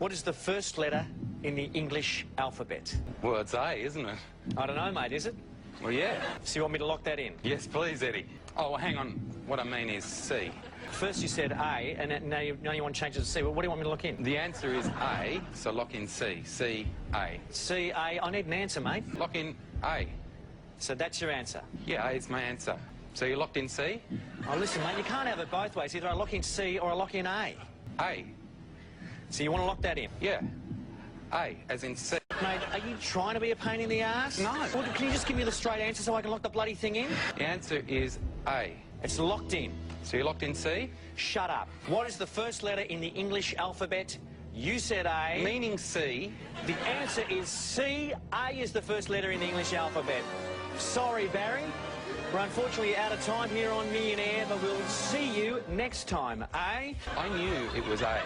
What is the first letter in the English alphabet? Well, it's A, isn't it? I don't know, mate, is it? Well, yeah. So you want me to lock that in? Yes, please, Eddie. Oh, well, hang on. What I mean is C. First you said A, and now you want to change it to C. Well, what do you want me to lock in? The answer is A, so lock in C. C, A. C, A. I need an answer, mate. Lock in A. So that's your answer? Yeah, A is my answer. So you locked in C? Oh, listen, mate, you can't have it both ways. Either I lock in C or I lock in A. A. So you want to lock that in? Yeah. A, as in C. Mate, are you trying to be a pain in the ass? No. Well, can you just give me the straight answer so I can lock the bloody thing in? The answer is A. It's locked in. So you locked in C? Shut up. What is the first letter in the English alphabet? You said A. Meaning C. The answer is C. A is the first letter in the English alphabet. Sorry, Barry. We're unfortunately out of time here on Millionaire, but we'll see you next time, eh? I knew it was A.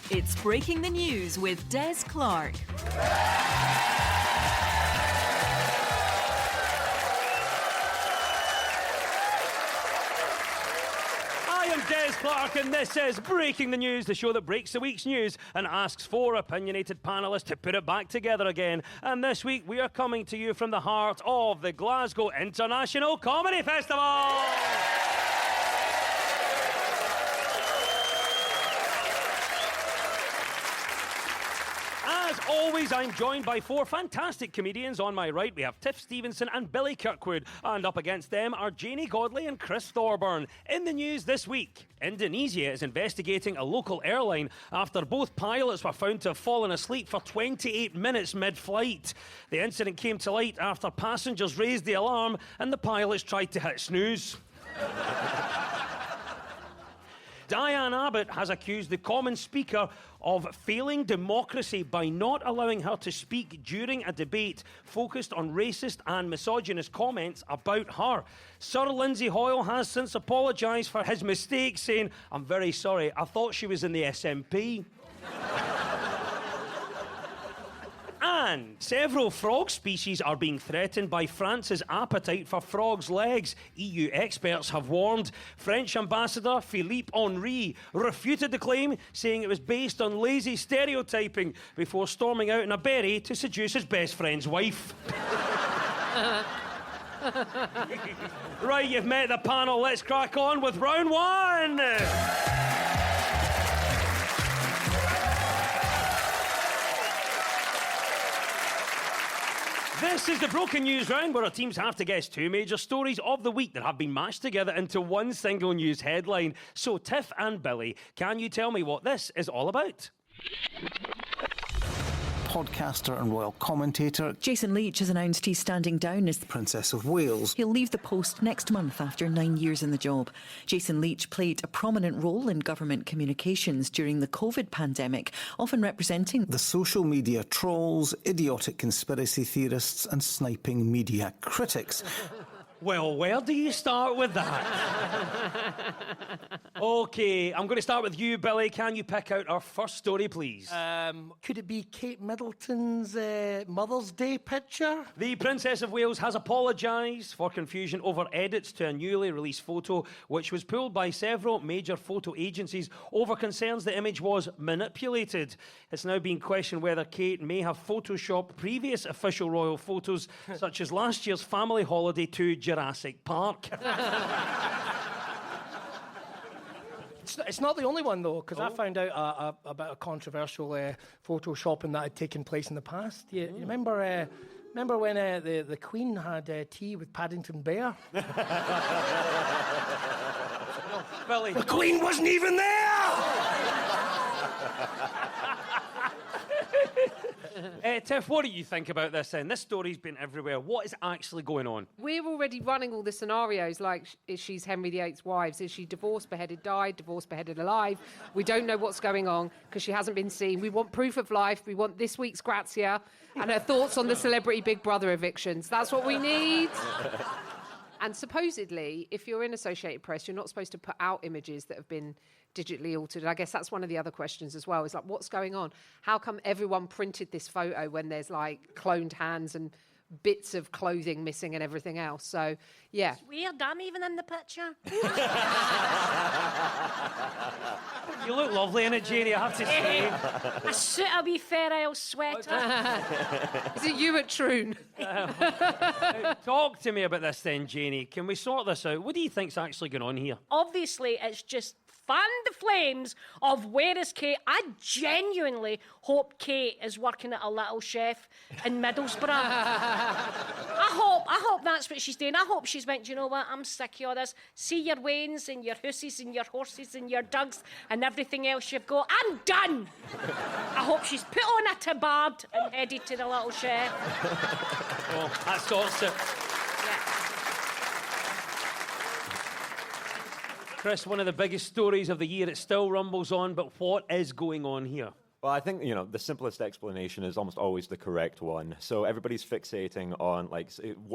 It's Breaking the News with Des Clark. I am Des Clark and this is Breaking the News, the show that breaks the week's news and asks four opinionated panellists to put it back together again. And this week we are coming to you from the heart of the Glasgow International Comedy Festival. As always, I'm joined by four fantastic comedians. On my right, we have Tiff Stevenson and Billy Kirkwood. And up against them are Janie Godley and Chris Thorburn. In the news this week, Indonesia is investigating a local airline after both pilots were found to have fallen asleep for 28 minutes mid-flight. The incident came to light after passengers raised the alarm and the pilots tried to hit snooze. Diane Abbott has accused the Common Speaker of failing democracy by not allowing her to speak during a debate focused on racist and misogynist comments about her. Sir Lindsay Hoyle has since apologised for his mistake, saying, "I'm very sorry, I thought she was in the SNP." And several frog species are being threatened by France's appetite for frogs' legs. EU experts have warned. French Ambassador Philippe Henry refuted the claim, saying it was based on lazy stereotyping before storming out in a berry to seduce his best friend's wife. Right, you've met the panel. Let's crack on with round one. This is the Broken News round, where our teams have to guess two major stories of the week that have been mashed together into one single news headline. So, Tiff and Billy, can you tell me what this is all about? Podcaster and royal commentator Jason Leitch has announced he's standing down as the Princess of Wales. He'll leave the post next month after 9 years in the job. Jason Leitch played a prominent role in government communications during the COVID pandemic, often representing The social media trolls, idiotic conspiracy theorists and sniping media critics. Well, where do you start with that? OK, I'm going to start with you, Billy. Can you pick out our first story, please? Could it be Kate Middleton's Mother's Day picture? The Princess of Wales has apologised for confusion over edits to a newly released photo, which was pulled by several major photo agencies over concerns the image was manipulated. It's now being questioned whether Kate may have photoshopped previous official royal photos, such as last year's family holiday to Jurassic Park. It's not the only one, though, because I found out about a controversial photoshopping that had taken place in the past. You remember when the Queen had tea with Paddington Bear? Billy. The Queen wasn't even there! Tiff, what do you think about this then? This story's been everywhere. What is actually going on? We're already running all the scenarios like, is she's Henry VIII's wives? Is she divorced, beheaded, died, divorced, beheaded, alive? We don't know what's going on because she hasn't been seen. We want proof of life. We want this week's Grazia and her thoughts on the celebrity Big Brother evictions. That's what we need. And supposedly, if you're in Associated Press, you're not supposed to put out images that have been digitally altered. I guess that's one of the other questions as well, is like, what's going on? How come everyone printed this photo when there's like cloned hands and bits of clothing missing and everything else. So, yeah. It's weird, I'm even in the picture. You look lovely in it, Janie, I have to say. A suit a wee Fair Isle sweater. Is it you at Troon? Talk to me about this then, Janie. Can we sort this out? What do you think's actually going on here? Obviously, it's just fan the flames of where is Kate. I genuinely hope Kate is working at a Little Chef in Middlesbrough. I hope that's what she's doing. I hope she's went, you know what, I'm sick of all this. See your wains and your hussies and your horses and your dugs and everything else you've got. I'm done. I hope she's put on a tabard and headed to the Little Chef. Oh, that sorts it. Chris, one of the biggest stories of the year, it still rumbles on, but what is going on here? Well, I think, the simplest explanation is almost always the correct one. So everybody's fixating on,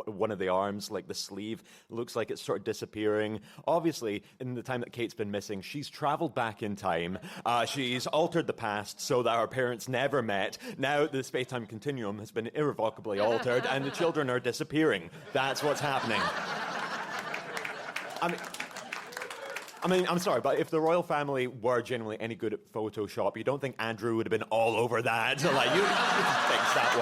one of the arms, like the sleeve, looks like it's sort of disappearing. Obviously, in the time that Kate's been missing, she's travelled back in time. She's altered the past so that our parents never met. Now the space-time continuum has been irrevocably altered, and the children are disappearing. That's what's happening. I mean, I'm sorry, but if the royal family were genuinely any good at Photoshop, you don't think Andrew would have been all over that? So, you can fix that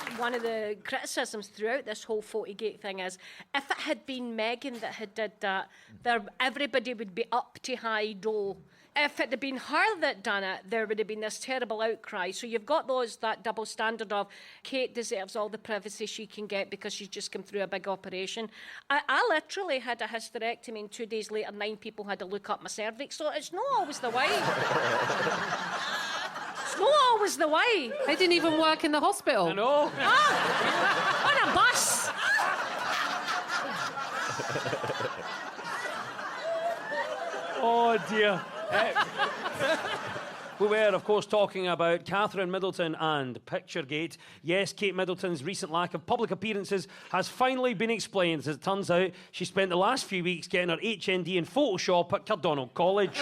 one. One of the criticisms throughout this whole Photogate thing is, if it had been Meghan that had did that, everybody would be up to high dole. If it had been her that done it, there would have been this terrible outcry. So you've got that double standard of Kate deserves all the privacy she can get because she's just come through a big operation. I literally had a hysterectomy and 2 days later 9 people had to look up my cervix. So it's not always the way. It's not always the way. They didn't even work in the hospital. I know. On a bus. Oh, dear. We were, of course, talking about Catherine Middleton and Picturegate. Yes, Kate Middleton's recent lack of public appearances has finally been explained. As it turns out, she spent the last few weeks getting her HND in Photoshop at Cardonald College.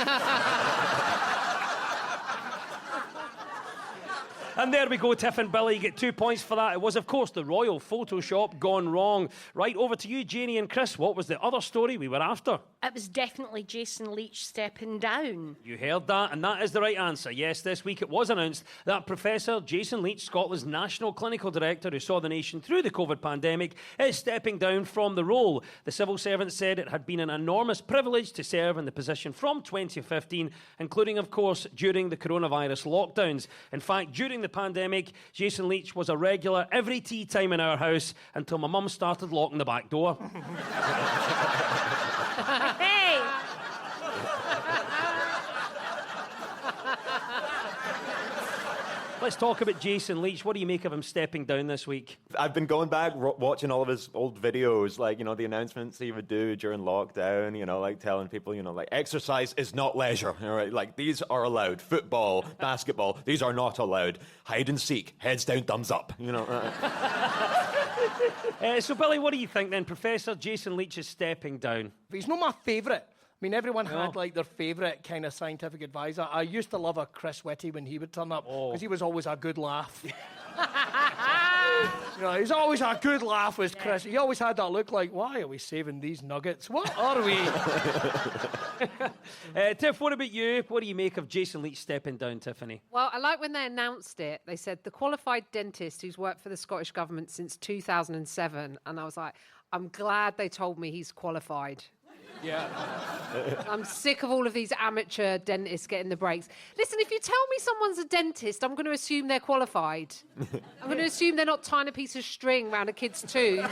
And there we go, Tiff and Billy, you get 2 points for that. It was, of course, the royal Photoshop gone wrong. Right, over to you, Janie and Chris. What was the other story we were after? It was definitely Jason Leitch stepping down. You heard that, and that is the right answer. Yes, this week it was announced that Professor Jason Leitch, Scotland's National Clinical Director who saw the nation through the COVID pandemic, is stepping down from the role. The civil servant said it had been an enormous privilege to serve in the position from 2015, including, of course, during the coronavirus lockdowns. In fact, during the pandemic, Jason Leitch was a regular every tea time in our house until my mum started locking the back door. Hey! Let's talk about Jason Leitch. What do you make of him stepping down this week? I've been going back, watching all of his old videos, the announcements he would do during lockdown, telling people, exercise is not leisure, all right? These are allowed. Football, basketball, these are not allowed. Hide and seek, heads down, thumbs up, So, Billy, what do you think then? Professor Jason Leitch is stepping down. He's not my favourite. I mean, everyone had their favourite kind of scientific advisor. I used to love a Chris Whitty when he would turn up because he was always a good laugh. He's always a good laugh with Chris. He always had that look like, why are we saving these nuggets? What are we? Tiff, what about you? What do you make of Jason Leitch stepping down, Tiffany? Well, I like when they announced it. They said the qualified dentist who's worked for the Scottish Government since 2007. And I was like, I'm glad they told me he's qualified. Yeah. I'm sick of all of these amateur dentists getting the breaks. Listen, if you tell me someone's a dentist, I'm going to assume they're qualified. I'm going to assume they're not tying a piece of string around a kid's tooth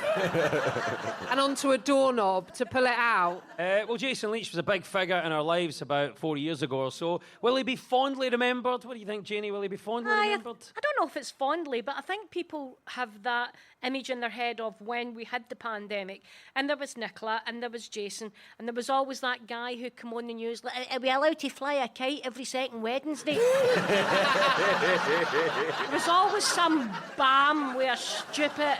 and onto a doorknob to pull it out. Well, Jason Leitch was a big figure in our lives about 4 years ago or so. Will he be fondly remembered? What do you think, Janie? Will he be fondly remembered? I don't know if it's fondly, but I think people have that image in their head of when we had the pandemic, and there was Nicola, and there was Jason, and there was always that guy who come on the news, like, are we allowed to fly a kite every second Wednesday? There was always some bam with a stupid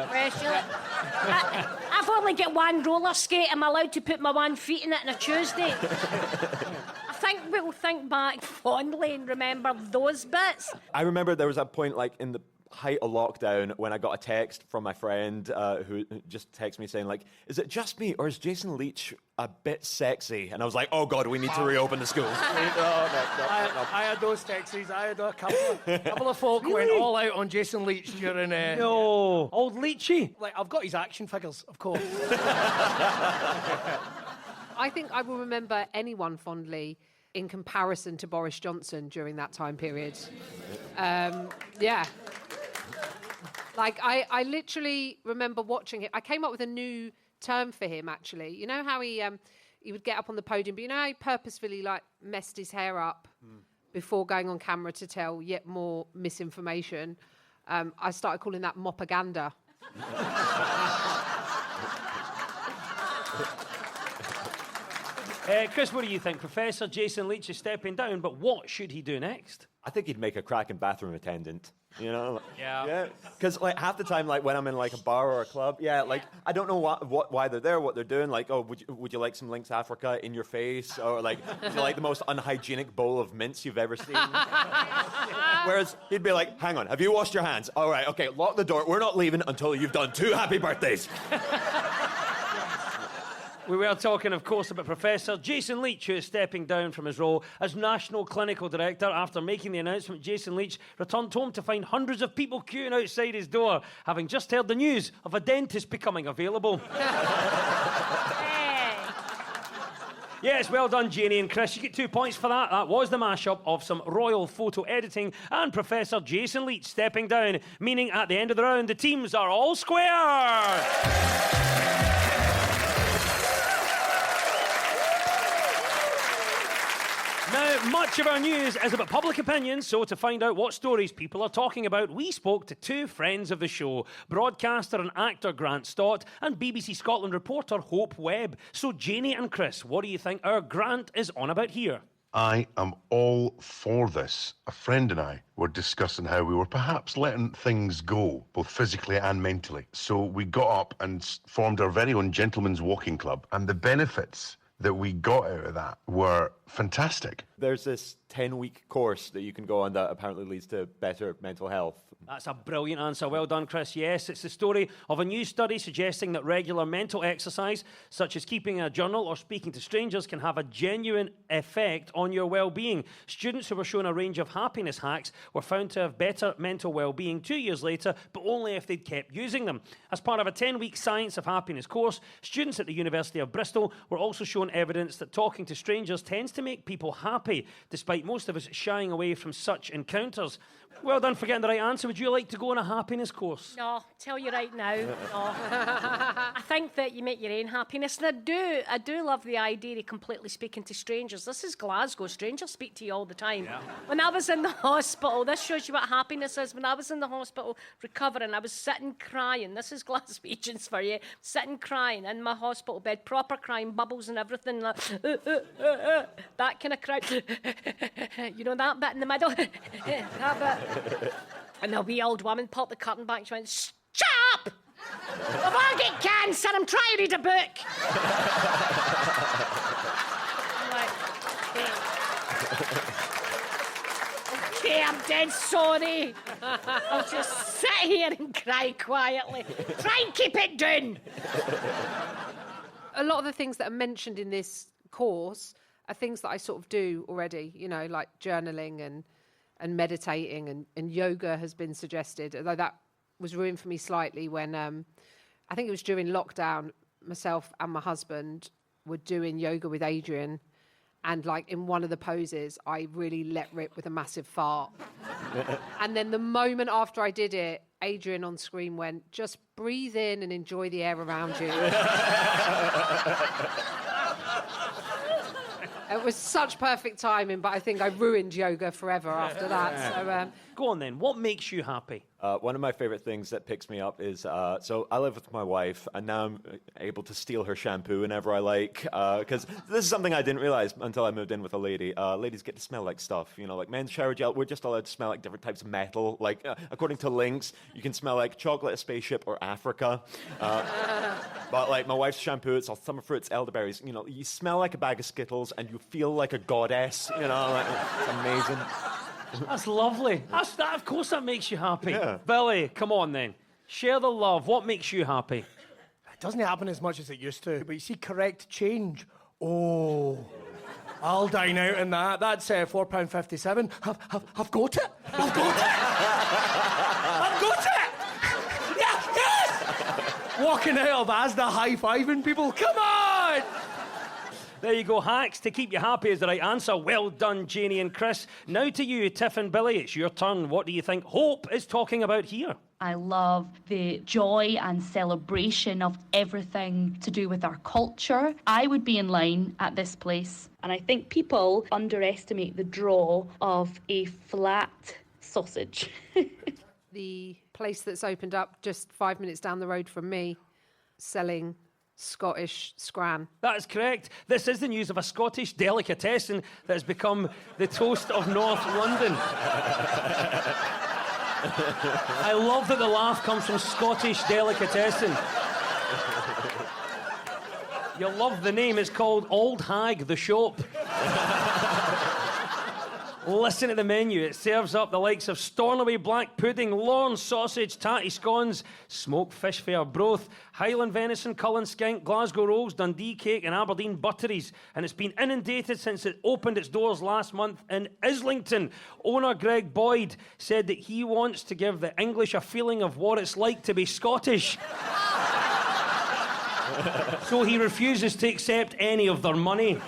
question. Like, I've only got one roller skate, I'm allowed to put my 1 foot in it on a Tuesday. I think we'll think back fondly and remember those bits. I remember there was a point, like, in the height of lockdown when I got a text from my friend who just texted me saying, like, is it just me or is Jason Leitch a bit sexy? And I was like, oh God, we need to reopen the schools. I had those taxis. I had a couple of folk went all out on Jason Leitch during... No, old Leitchy. Like, I've got his action figures, of course. I think I will remember anyone fondly in comparison to Boris Johnson during that time period. Yeah. Like, I literally remember watching it. I came up with a new term for him, actually. You know how he would get up on the podium, but you know how he purposefully, like, messed his hair up before going on camera to tell yet more misinformation? I started calling that mopaganda. Chris, what do you think? Professor Jason Leitch is stepping down, but what should he do next? I think he'd make a cracking bathroom attendant. You know? Yeah. Because, like, half the time, like, when I'm in, like, a bar or a club, like, I don't know why they're there, what they're doing. Like, oh, would you like some Lynx Africa in your face? Or, like, would you like the most unhygienic bowl of mints you've ever seen? Whereas he'd be like, hang on, have you washed your hands? All right, okay, lock the door. We're not leaving until you've done 2 happy birthdays. We were talking, of course, about Professor Jason Leitch, who is stepping down from his role as National Clinical Director after making the announcement. Jason Leitch returned home to find hundreds of people queuing outside his door, having just heard the news of a dentist becoming available. Yes, well done, Janie and Chris. You get 2 points for that. That was the mashup of some royal photo editing and Professor Jason Leitch stepping down, meaning at the end of the round, the teams are all square. Now, much of our news is about public opinion, so to find out what stories people are talking about, we spoke to 2 friends of the show, broadcaster and actor Grant Stott and BBC Scotland reporter Hope Webb. So, Janie and Chris, what do you think our Grant is on about here? I am all for this. A friend and I were discussing how we were perhaps letting things go, both physically and mentally. So we got up and formed our very own gentlemen's walking club, and the benefits that we got out of that were fantastic. There's this 10-week course that you can go on that apparently leads to better mental health. That's a brilliant answer. Well done, Chris. Yes, it's the story of a new study suggesting that regular mental exercise, such as keeping a journal or speaking to strangers, can have a genuine effect on your well-being. Students who were shown a range of happiness hacks were found to have better mental well-being 2 years later, but only if they'd kept using them. As part of a 10-week Science of Happiness course, students at the University of Bristol were also shown evidence that talking to strangers tends to make people happy, despite most of us shying away from such encounters. Well done for getting the right answer. Would you like to go on a happiness course? No, tell you right now, no. I think that you make your own happiness, and I do love the idea of completely speaking to strangers. This is Glasgow. Strangers speak to you all the time. Yeah. When I was in the hospital, this shows you what happiness is. When I was in the hospital recovering, I was sitting crying. This is Glaswegians for you. Sitting crying in my hospital bed, proper crying, bubbles and everything. Like, that kind of cry. You know that bit in the middle? That bit. And the wee old woman popped the curtain back and she went, "Shut up! I've all got cancer, I'm trying to read a book." I'm like, okay, I'm dead sorry. I'll just sit here and cry quietly. Try and keep it down. A lot of the things that are mentioned in this course are things that I sort of do already, you know, like journaling and meditating and yoga has been suggested, although that was ruined for me slightly when I think it was during lockdown, myself and my husband were doing yoga with Adrian, and like in one of the poses I really let rip with a massive fart. And then the moment after I did it, Adrian on screen went, "Just breathe in and enjoy the air around you." It was such perfect timing, but I think I ruined yoga forever after that. So Go on then. What makes you happy? One of my favorite things that picks me up is, so I live with my wife, and now I'm able to steal her shampoo whenever I like, because this is something I didn't realize until I moved in with a lady. Ladies get to smell like stuff, you know, like men's shower gel, we're just allowed to smell like different types of metal. Like, according to Lynx, you can smell like chocolate, a spaceship, or Africa. But like my wife's shampoo, it's all summer fruits, elderberries. You know, you smell like a bag of Skittles, and you feel like a goddess, you know, like, it's amazing. That's lovely. Of course that makes you happy. Yeah. Billy, come on then. Share the love. What makes you happy? It doesn't happen as much as it used to. But you see, correct change. Oh, I'll dine out in that. That's £4.57. I've got it. I've got it. I've got it. Yeah, yes. Walking out of Asda, high-fiving people. Come on. There you go. Hacks to keep you happy is the right answer. Well done, Janie and Chris. Now to you, Tiff and Billy. It's your turn. What do you think Hope is talking about here? I love the joy and celebration of everything to do with our culture. I would be in line at this place, and I think people underestimate the draw of a flat sausage. The place that's opened up just 5 minutes down the road from me, selling Scottish scran. That is correct. This is the news of a Scottish delicatessen that has become the toast of North London. I love that the laugh comes from Scottish delicatessen. You'll love the name. It's called Old Hag the Shop. Listen to the menu. It serves up the likes of Stornoway black pudding, Lorne sausage, tatty scones, smoked fish fair broth, Highland venison, Cullen skink, Glasgow rolls, Dundee cake and Aberdeen butteries. And it's been inundated since it opened its doors last month in Islington. Owner Greg Boyd said that he wants to give the English a feeling of what it's like to be Scottish. So he refuses to accept any of their money.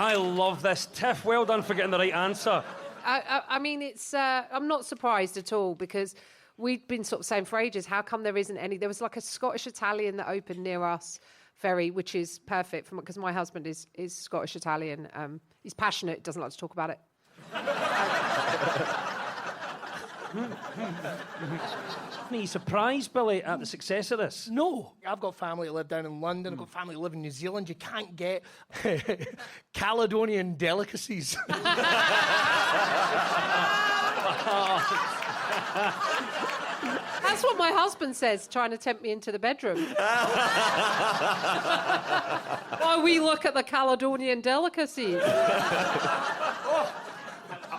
I love this. Tiff, well done for getting the right answer. I mean, it's. I'm not surprised at all because we've been sort of saying for ages, how come there isn't any? There was like a Scottish Italian that opened near us, Ferry, which is perfect because my husband is Scottish Italian. He's passionate, doesn't like to talk about it. Are you surprised, Billy, at the success of this? No. I've got family that live down in London. I've got family that live in New Zealand. You can't get Caledonian delicacies. That's what my husband says, trying to tempt me into the bedroom. Why we look at the Caledonian delicacies.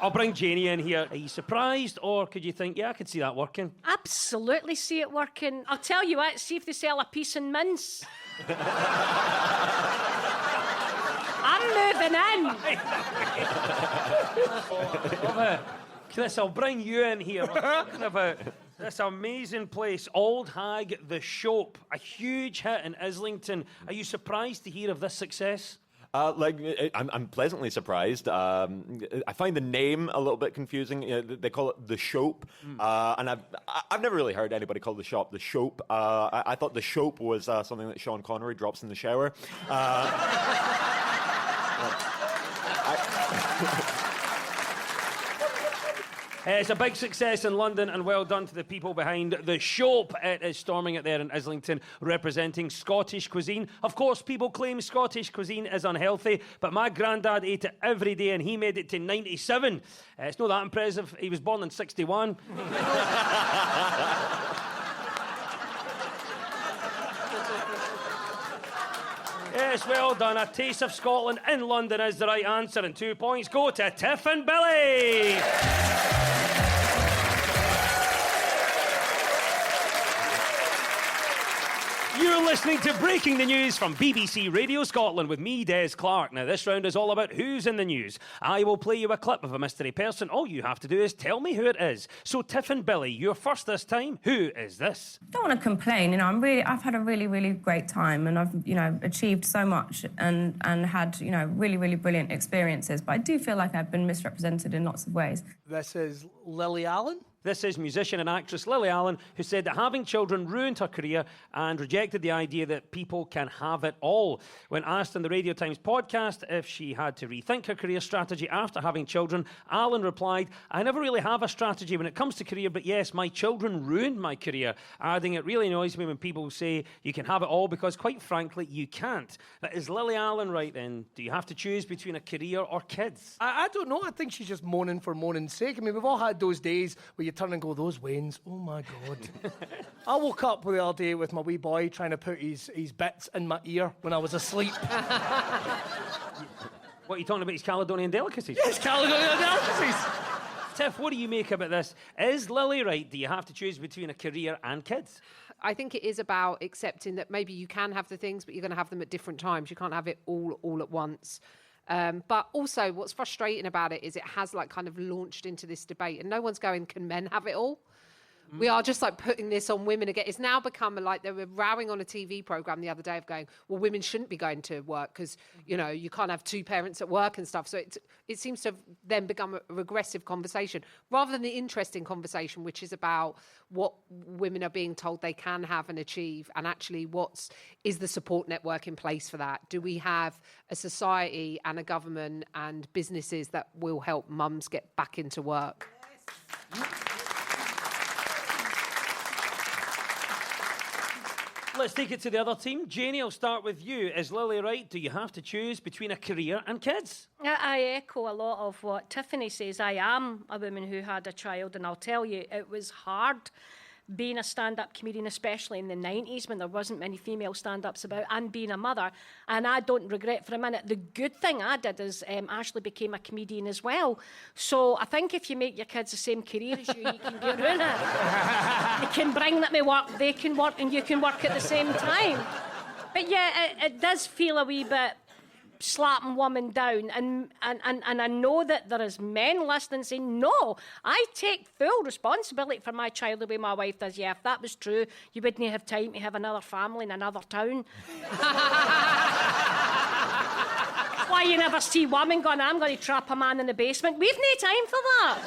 I'll bring Janie in here. Are you surprised, or could you think, yeah, I could see that working? Absolutely see it working. I'll tell you what, see if they sell a piece in mince. I'm moving in. Chris, I'll bring you in here. We're talking about this amazing place, Old Hag the Shop, a huge hit in Islington. Are you surprised to hear of this success? I'm pleasantly surprised. I find the name a little bit confusing. You know, they call it the Shope, and I've never really heard anybody call the shop the Shope. I thought the Shope was something that Sean Connery drops in the shower. It's a big success in London, and well done to the people behind the Shope. It is storming it there in Islington, representing Scottish cuisine. Of course, people claim Scottish cuisine is unhealthy, but my granddad ate it every day, and he made it to 97. It's not that impressive. He was born in 61. Yes, well done. A taste of Scotland in London is the right answer, and 2 points go to Tiff and Billy. You're listening to Breaking the News from BBC Radio Scotland with me, Des Clark. Now, this round is all about who's in the news. I will play you a clip of a mystery person. All you have to do is tell me who it is. So, Tiff and Billy, you're first this time. Who is this? Don't want to complain. You know, I've had a really, really great time, and I've, achieved so much and had, really, really brilliant experiences. But I do feel like I've been misrepresented in lots of ways. This is Lily Allen. This is musician and actress Lily Allen, who said that having children ruined her career and rejected the idea that people can have it all. When asked on the Radio Times podcast if she had to rethink her career strategy after having children, Allen replied, "I never really have a strategy when it comes to career, but yes, my children ruined my career," adding, "It really annoys me when people say you can have it all because, quite frankly, you can't." But is Lily Allen right then? Do you have to choose between a career or kids? I don't know. I think she's just moaning for moaning's sake. I mean, we've all had those days where you turn and go, those Waynes, oh my God. I woke up the other day with my wee boy trying to put his bits in my ear when I was asleep. What, are you talking about his Caledonian delicacies? Yes, Caledonian delicacies. Tiff, what do you make about this? Is Lily right? Do you have to choose between a career and kids? I think it is about accepting that maybe you can have the things, but you're going to have them at different times. You can't have it all at once. But also, what's frustrating about it is it has like kind of launched into this debate, and no one's going, can men have it all? We are just like putting this on women again. It's now become like they were rowing on a TV program the other day of going, well, women shouldn't be going to work because, you know, you can't have two parents at work and stuff. So it seems to have then become a regressive conversation rather than the interesting conversation, which is about what women are being told they can have and achieve, and actually is the support network in place for that? Do we have a society and a government and businesses that will help mums get back into work? Yes. Let's take it to the other team. Janie, I'll start with you. Is Lily right? Do you have to choose between a career and kids? I echo a lot of what Tiffany says. I am a woman who had a child, and I'll tell you, it was hard being a stand-up comedian, especially in the 90s when there wasn't many female stand-ups about, and being a mother. And I don't regret for a minute. The good thing I did is Ashley became a comedian as well. So I think if you make your kids the same career as you can get around it. You can bring them to work, they can work, and you can work at the same time. But yeah, it does feel a wee bit slapping women down, and I know that there is men listening saying, no, I take full responsibility for my child the way my wife does. Yeah, if that was true, you wouldn't have time to have another family in another town. Why you never see women going, I'm going to trap a man in the basement. We've no time for that.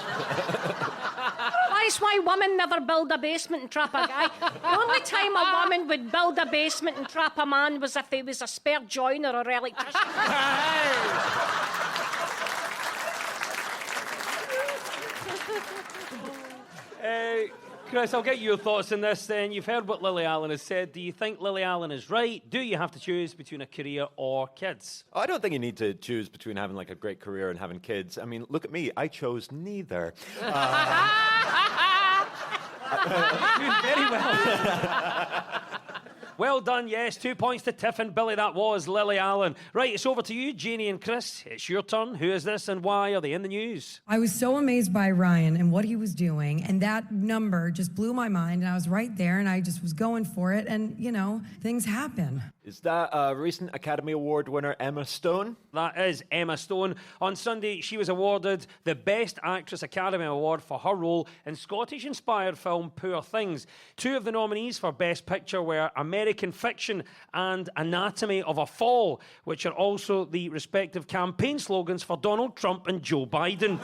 That's why women never build a basement and trap a guy. The only time a woman would build a basement and trap a man was if he was a spare joiner or electrician. Chris, I'll get your thoughts on this then. You've heard what Lily Allen has said. Do you think Lily Allen is right? Do you have to choose between a career or kids? I don't think you need to choose between having like a great career and having kids. I mean, look at me. I chose neither. Very well. Well done, yes. 2 points to Tiff and Billy. That was Lily Allen. Right, it's over to you, Janie and Chris. It's your turn. Who is this and why are they in the news? I was so amazed by Ryan and what he was doing, and that number just blew my mind, and I was right there, and I just was going for it, and, you know, things happen. Is that recent Academy Award winner Emma Stone? That is Emma Stone. On Sunday, she was awarded the Best Actress Academy Award for her role in Scottish-inspired film Poor Things. Two of the nominees for Best Picture were American Fiction and Anatomy of a Fall, which are also the respective campaign slogans for Donald Trump and Joe Biden.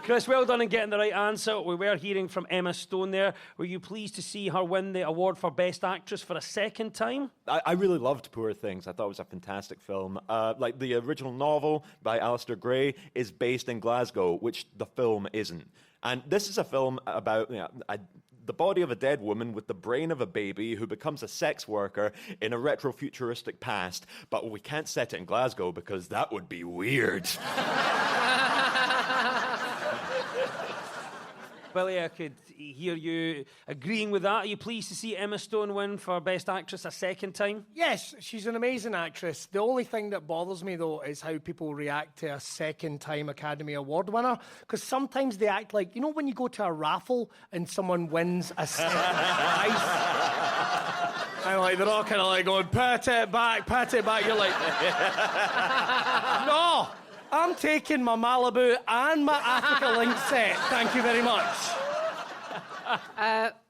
Chris, well done in getting the right answer. We were hearing from Emma Stone there. Were you pleased to see her win the award for Best Actress for a second time? I really loved Poor Things. I thought it was a fantastic film. Like the original novel by Alistair Gray is based in Glasgow, which the film isn't. And this is a film about the body of a dead woman with the brain of a baby who becomes a sex worker in a retro-futuristic past. But we can't set it in Glasgow because that would be weird. Billy, I could hear you agreeing with that. Are you pleased to see Emma Stone win for Best Actress a second time? Yes, she's an amazing actress. The only thing that bothers me, though, is how people react to a second-time Academy Award winner. Because sometimes they act like, you know, when you go to a raffle and someone wins a second prize? And like, they're all kind of like going, pat it back. You're like, no! I'm taking my Malibu and my Africa Link set. Thank you very much.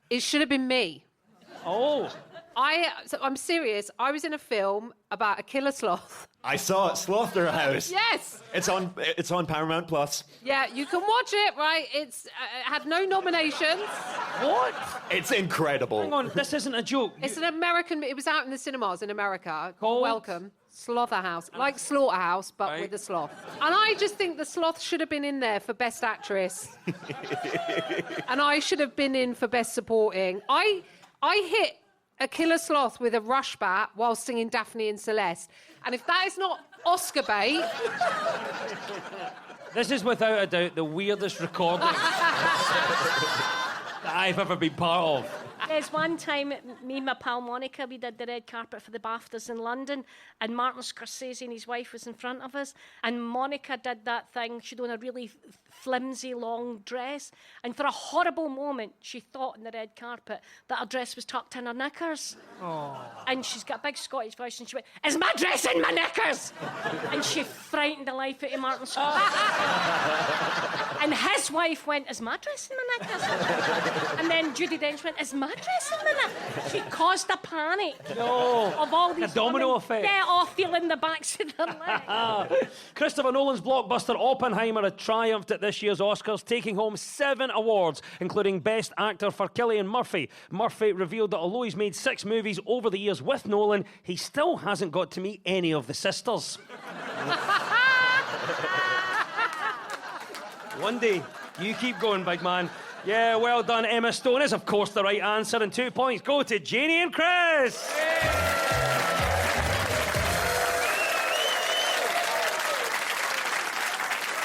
It should have been me. Oh. I'm serious. I was in a film about a killer sloth I saw it, Slaughterhouse. Yes. It's on Paramount Plus. Yeah, you can watch it, right? It's had no nominations. What? It's incredible. Hang on, this isn't a joke. It's an American... It was out in the cinemas in America. Called? Welcome. Slaughterhouse. Like Slaughterhouse, but Right. with a sloth. And I just think the sloth should have been in there for Best Actress. And I should have been in for Best Supporting. I hit a killer sloth with a rush bat while singing Daphne and Celeste. And if that is not Oscar bait... This is without a doubt the weirdest recording that I've ever been part of. There's one time, me and my pal Monica, we did the red carpet for the BAFTAs in London, and Martin Scorsese and his wife was in front of us, and Monica did that thing. She'd on a really flimsy, long dress, and for a horrible moment, she thought in the red carpet that her dress was tucked in her knickers. Oh. And she's got a big Scottish voice, and she went, "Is my dress in my knickers?" And she frightened the life out of Martin Scorsese. And his wife went, "Is my dress in my knickers?" And then Judi Dench went, "Is my dress in my knickers?" She caused a panic. No. Of all these A domino women, effect. Yeah, all feeling the backs of their legs. Christopher Nolan's blockbuster Oppenheimer had triumphed at this year's Oscars, taking home 7 awards, including Best Actor for Cillian Murphy. Murphy revealed that although he's made 6 movies over the years with Nolan, he still hasn't got to meet any of the sisters. One day, you keep going, big man. Yeah, well done, Emma Stone is, of course, the right answer, and 2 points go to Janie and Chris.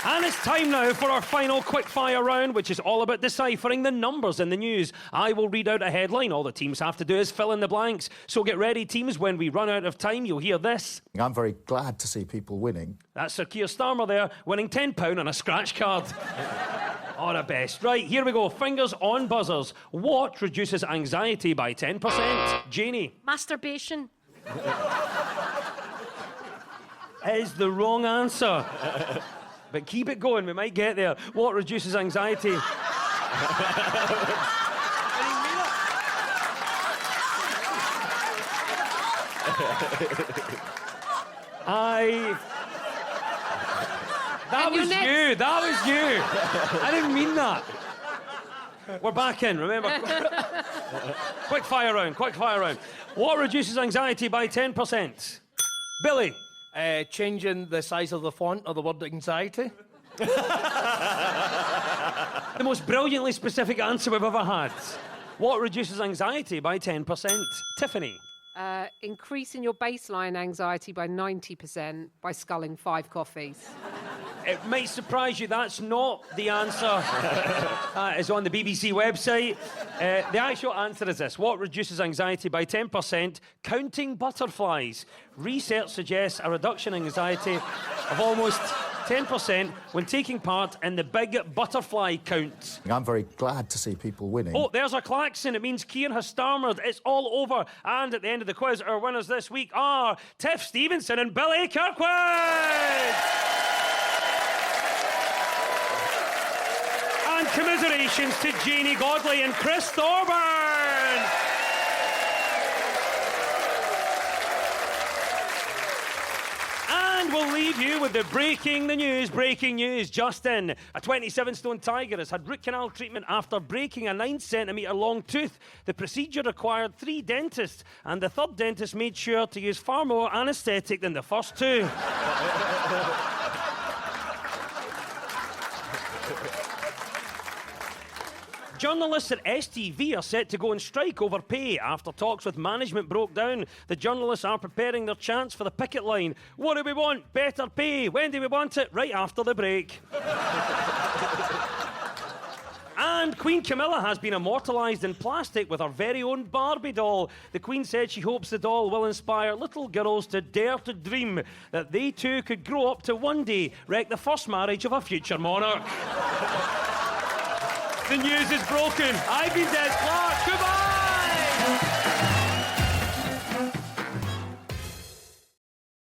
And it's time now for our final quickfire round, which is all about deciphering the numbers in the news. I will read out a headline. All the teams have to do is fill in the blanks. So get ready, teams. When we run out of time, you'll hear this. I'm very glad to see people winning. That's Sir Keir Starmer there, winning £10 on a scratch card. Oh, the best. Right, here we go. Fingers on buzzers. What reduces anxiety by 10%? Janie. Masturbation. Is the wrong answer. But keep it going, we might get there. What reduces anxiety? That was you. That was you. I didn't mean that. We're back in, remember? Quick fire round. What reduces anxiety by 10%? Billy. Changing the size of the font of the word anxiety. The most brilliantly specific answer we've ever had. What reduces anxiety by 10%? Tiffany. Increasing your baseline anxiety by 90% by sculling 5 coffees. It might surprise you, that's not the answer. It's on the BBC website. The actual answer is this. What reduces anxiety by 10%? Counting butterflies. Research suggests a reduction in anxiety of almost 10% when taking part in the big butterfly count. I'm very glad to see people winning. Oh, there's a klaxon. It means Keir has starmered. It's all over. And at the end of the quiz, our winners this week are Tiff Stevenson and Billy Kirkwood. And commiserations to Janie Godley and Chris Thorburn. And we'll leave you with the breaking news. Justin, a 27-stone tiger, has had root canal treatment after breaking a 9-centimetre long tooth. The procedure required 3 dentists, and the 3rd dentist made sure to use far more anaesthetic than the first 2. Journalists at STV are set to go on strike over pay after talks with management broke down. The journalists are preparing their chants for the picket line. What do we want? Better pay. When do we want it? Right after the break. And Queen Camilla has been immortalised in plastic with her very own Barbie doll. The Queen said she hopes the doll will inspire little girls to dare to dream that they too could grow up to one day wreck the first marriage of a future monarch. The news is broken. I've been Des Clark.